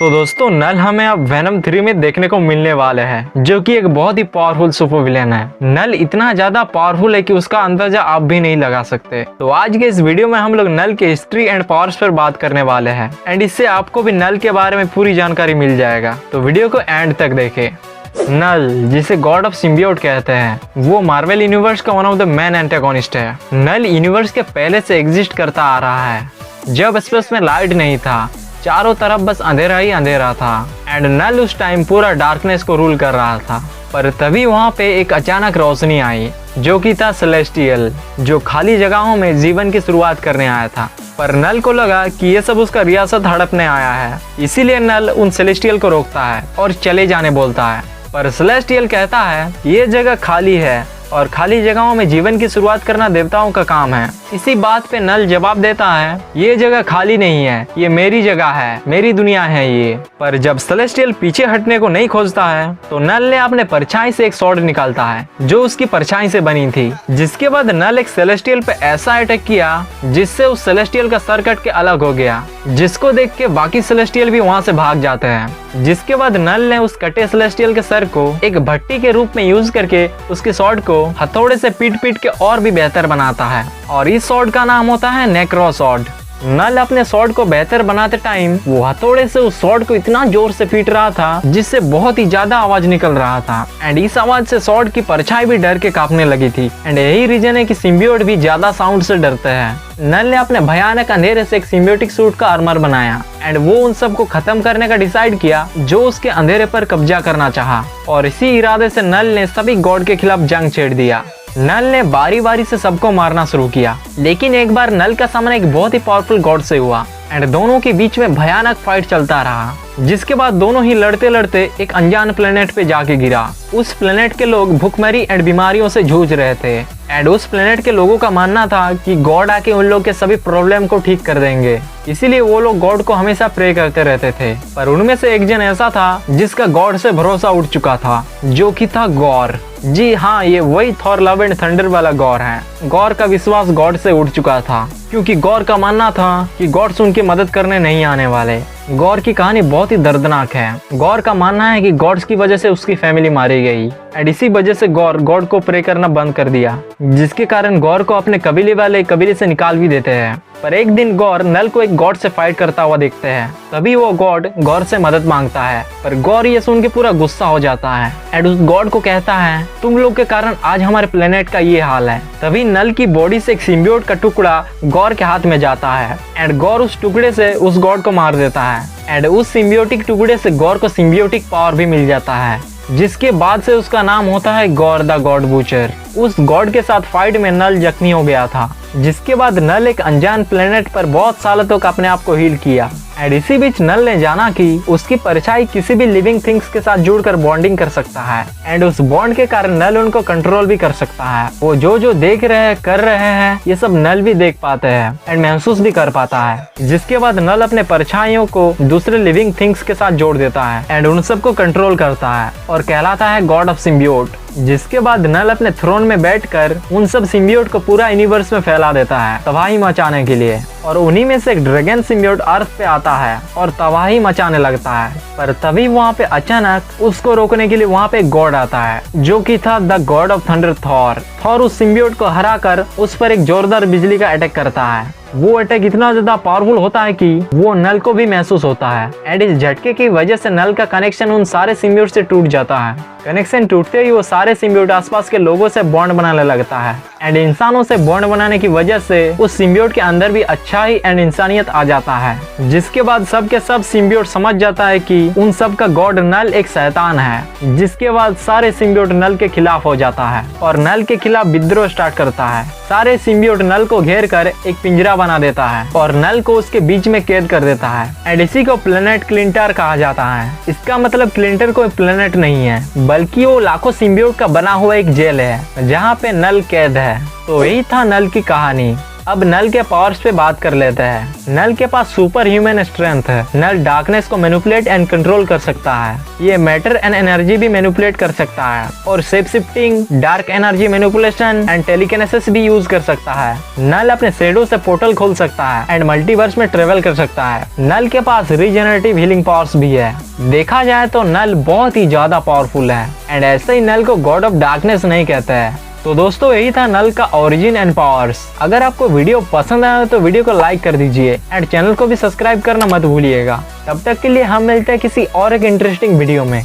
तो दोस्तों नल हमें अब वेनम 3 में देखने को मिलने वाले हैं, जो कि एक बहुत ही पावरफुल सुपर विलेन है। नल इतना ज्यादा पावरफुल है कि उसका अंदाजा आप भी नहीं लगा सकते। तो आज के इस वीडियो में हम लोग नल के हिस्ट्री एंड पावर्स पर बात करने वाले हैं एंड इससे आपको भी नल के बारे में पूरी जानकारी मिल जाएगा। तो वीडियो को एंड तक देखें। नल, जिसे गॉड ऑफ सिम्बियोट कहते हैं, वो मार्वल यूनिवर्स का one of the main antagonist है। नल यूनिवर्स के पहले से एग्जिस्ट करता आ रहा है, जब स्पेस में लाइट नहीं था, चारों तरफ बस अंधेरा ही अंधेरा था एंड नल उस टाइम पूरा डार्कनेस को रूल कर रहा था। पर तभी वहाँ पे एक अचानक रोशनी आई, जो कि था सेलेस्टियल, जो खाली जगहों में जीवन की शुरुआत करने आया था। पर नल को लगा कि ये सब उसका रियासत हड़पने आया है, इसीलिए नल उन सेलेस्टियल को रोकता है और चले जाने बोलता है। पर सेलेस्टियल कहता है ये जगह खाली है और खाली जगहों में जीवन की शुरुआत करना देवताओं का काम है। इसी बात पे नल जवाब देता है ये जगह खाली नहीं है, ये मेरी जगह है, मेरी दुनिया है ये। पर जब सेलेस्टियल पीछे हटने को नहीं खोजता है तो नल ने अपने परछाई से एक स्वॉर्ड निकालता है, जो उसकी परछाई से बनी थी। जिसके बाद नल एक सेलेस्टियल पे ऐसा अटैक किया जिससे उस सेलेस्टियल का सर कट के अलग हो गया, जिसको देख के बाकी सेलेस्टियल भी वहाँ से भाग जाते हैं। जिसके बाद नल ने उस कटे सेलेस्टियल के सर को एक भट्टी के रूप में यूज करके उसके स्वॉर्ड को हथौड़े से पीट पीट के और भी बेहतर बनाता है और इस स्वॉर्ड का नाम होता है नेक्रो स्वॉर्ड। नल अपने स्वॉर्ड को बेहतर बनाते टाइम वो हथौड़े से उस स्वॉर्ड को इतना जोर से पीट रहा था जिससे बहुत ही ज्यादा आवाज निकल रहा था एंड इस आवाज से स्वॉर्ड की परछाई भी डर के कांपने लगी थी एंड यही रीजन है कि सिम्बियोट भी ज्यादा साउंड से डरते हैं। नल ने अपने भयानक अंधेरे से एक सिम्बियोटिक सूट का आर्मर बनाया एंड वो उन सबको खत्म करने का डिसाइड किया जो उसके अंधेरे पर कब्जा करना चाहा, और इसी इरादे से नल ने सभी गॉड के खिलाफ जंग छेड़ दिया। नल ने बारी बारी से सबको मारना शुरू किया, लेकिन एक बार नल का सामना एक बहुत ही पावरफुल गॉड से हुआ एंड दोनों के बीच में भयानक फाइट चलता रहा। जिसके बाद दोनों ही लड़ते लड़ते एक अनजान प्लेनेट पे जाके गिरा। उस प्लेनेट के लोग भूखमरी एंड बीमारियों से जूझ रहे थे एंड उस प्लेनेट के लोगों का मानना था कि गॉड आके उन लोग के सभी प्रॉब्लम को ठीक कर देंगे, इसीलिए वो लोग गॉड को हमेशा प्रे करते रहते थे। पर उनमें से एक जन ऐसा था जिसका गॉड से भरोसा उठ चुका था, जो कि था गॉर। जी हाँ, ये वही थॉर लव एंड थंडर वाला गॉर है। गॉर का विश्वास गॉड से उठ चुका था, क्योंकि गॉर का मानना था कि गॉड्स उनकी मदद करने नहीं आने वाले। गॉर की कहानी बहुत ही दर्दनाक है। गॉर का मानना है कि गॉड्स की वजह से उसकी फैमिली मारी गई एंड इसी वजह से गॉर गॉड को प्रे करना बंद कर दिया, जिसके कारण गॉर को अपने कबीले वाले कबीले से निकाल भी देते हैं। पर एक दिन गॉर नल को एक गॉड से फाइट करता हुआ देखते हैं, तभी वो गॉड गॉर से मदद मांगता है। पर गॉर ये सुन के पूरा गुस्सा हो जाता है एंड उस गॉड को कहता है तुम लोग के कारण आज हमारे प्लेनेट का ये हाल है। तभी नल की बॉडी से एक सिम्बियोट का टुकड़ा गॉर के हाथ में जाता है एंड गॉर उस टुकड़े से उस गॉड को मार देता है एंड उस सिम्बियोटिक टुकड़े से गॉर को सिम्बियोटिक पावर भी मिल जाता है, जिसके बाद से उसका नाम होता है गॉर द गॉड बूचर। उस गॉड के साथ फाइट में नल जख्मी हो गया था, जिसके बाद नल एक अनजान प्लेनेट पर बहुत सालों तक अपने आप को हील किया एंड इसी बीच नल ने जाना कि उसकी परछाई किसी भी लिविंग थिंग्स के साथ जुड़कर बॉन्डिंग कर सकता है एंड उस बॉन्ड के कारण नल उनको कंट्रोल भी कर सकता है। वो जो देख रहे हैं कर रहे हैं ये सब नल भी देख पाते हैं एंड महसूस भी कर पाता है। जिसके बाद नल अपने परछाइयों को दूसरे लिविंग थिंग्स के साथ जोड़ देता है एंड उन सबको कंट्रोल करता है और कहलाता है गॉड ऑफ सिम्बियोट। जिसके बाद नल अपने थ्रोन में बैठकर उन सब सिम्बियोट को पूरा यूनिवर्स में फैला देता है तबाही मचाने के लिए, और उन्हीं में से एक ड्रैगन सिम्बियोट अर्थ पे आता है और तबाही मचाने लगता है। पर तभी वहाँ पे अचानक उसको रोकने के लिए वहाँ पे एक गॉड आता है, जो कि था the God of thunder Thor. Thor उस सिम्बियोट को हराकर उस पर एक जोरदार बिजली का अटैक करता है। वो अटैक इतना ज्यादा पावरफुल होता है कि वो नल को भी महसूस होता है एंड इस झटके की वजह से नल का कनेक्शन उन सारे सिम्बियोट से टूट जाता है। कनेक्शन टूटते ही वो सारे सिम्बियोट आसपास के लोगों से बॉन्ड बनाने लगता है एंड इंसानों से बॉन्ड बनाने की वजह से उस सिम्बियोट के अंदर भी अच्छाई एंड इंसानियत आ जाता है। जिसके बाद सब के सब सिम्बियोट समझ जाता है कि उन सब का गॉड नल एक शैतान है। जिसके बाद सारे सिम्बियोट नल के खिलाफ हो जाता है और नल के खिलाफ विद्रोह स्टार्ट करता है। सारे सिम्बियोट नल को घेर कर एक पिंजरा बना देता है और नल को उसके बीच में कैद कर देता है एंड इसी को प्लेनेट क्लिंटर कहा जाता है। इसका मतलब क्लिंटर कोई प्लेनेट नहीं है, बल्कि वो लाखों सिम्बियोट का बना हुआ एक जेल है जहाँ पे नल कैद है। तो यही था नल की कहानी। अब नल के पावर्स पे बात कर लेते हैं। नल के पास सुपर ह्यूमन स्ट्रेंथ है। नल डार्कनेस को मैनिपुलेट एंड कंट्रोल कर सकता है। ये मैटर एंड एनर्जी भी मैनिपुलेट कर सकता है और shape shifting, dark energy manipulation and telekinesis भी यूज कर सकता है। नल अपने शैडो से पोर्टल खोल सकता है एंड मल्टीवर्स में ट्रेवल कर सकता है। नल के पास रीजनरेटिव हीलिंग पावर्स भी है। देखा जाए तो नल बहुत ही ज्यादा पावरफुल है एंड ऐसे ही नल को गॉड ऑफ डार्कनेस नहीं कहते हैं। तो दोस्तों यही था नल का ओरिजिन एंड पावर्स। अगर आपको वीडियो पसंद आया तो वीडियो को लाइक कर दीजिए एंड चैनल को भी सब्सक्राइब करना मत भूलिएगा। तब तक के लिए हम मिलते हैं किसी और एक इंटरेस्टिंग वीडियो में।